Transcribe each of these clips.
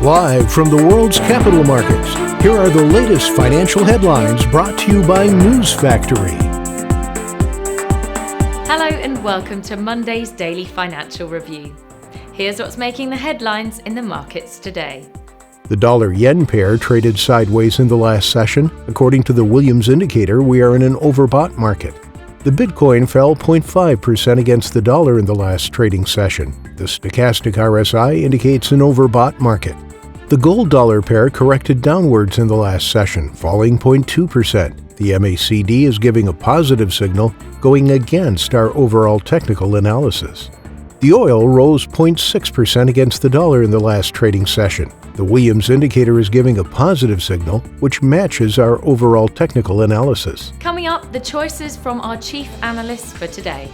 Live from the world's capital markets, here are the latest financial headlines brought to you by News Factory. Hello and welcome to Monday's Daily Financial Review. Here's what's making the headlines in the markets today. The dollar-yen pair traded sideways in the last session. According to the Williams indicator, we are in an overbought market. The Bitcoin fell 0.5% against the dollar in the last trading session. The stochastic RSI indicates an overbought market. The gold-dollar pair corrected downwards in the last session, falling 0.2%. The MACD is giving a positive signal, going against our overall technical analysis. The oil rose 0.6% against the dollar in the last trading session. The Williams indicator is giving a positive signal, which matches our overall technical analysis. Coming up, the choices from our chief analysts for today.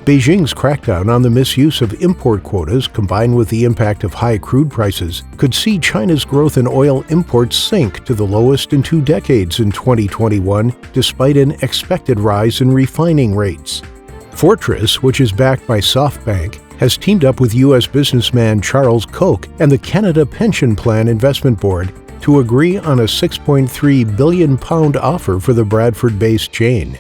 Beijing's crackdown on the misuse of import quotas, combined with the impact of high crude prices, could see China's growth in oil imports sink to the lowest in 2 decades in 2021, despite an expected rise in refining rates. Fortress, which is backed by SoftBank, has teamed up with U.S. businessman Charles Koch and the Canada Pension Plan Investment Board to agree on a £6.3 billion offer for the Bradford-based chain.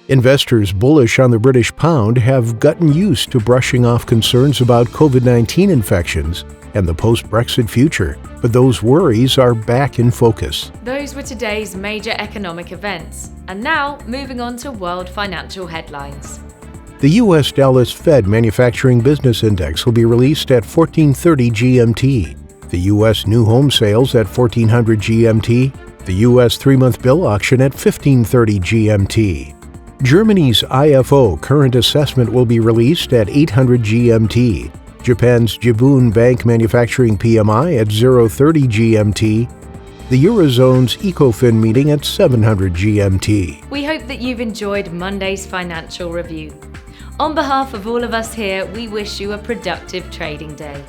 Investors bullish on the British pound have gotten used to brushing off concerns about COVID-19 infections and the post-Brexit future, but those worries are back in focus. Those were today's major economic events. And now, moving on to world financial headlines. The U.S. Dallas Fed Manufacturing Business Index will be released at 14:30 GMT. The U.S. new home sales at 1400 GMT. The U.S. 3-month bill auction at 15:30 GMT. Germany's IFO current assessment will be released at 800 GMT. Japan's Jibun Bank Manufacturing PMI at 0:30 GMT. The Eurozone's ECOFIN meeting at 700 GMT. We hope that you've enjoyed Monday's financial review. On behalf of all of us here, we wish you a productive trading day.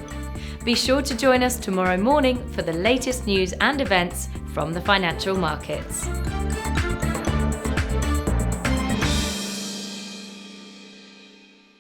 Be sure to join us tomorrow morning for the latest news and events from the financial markets.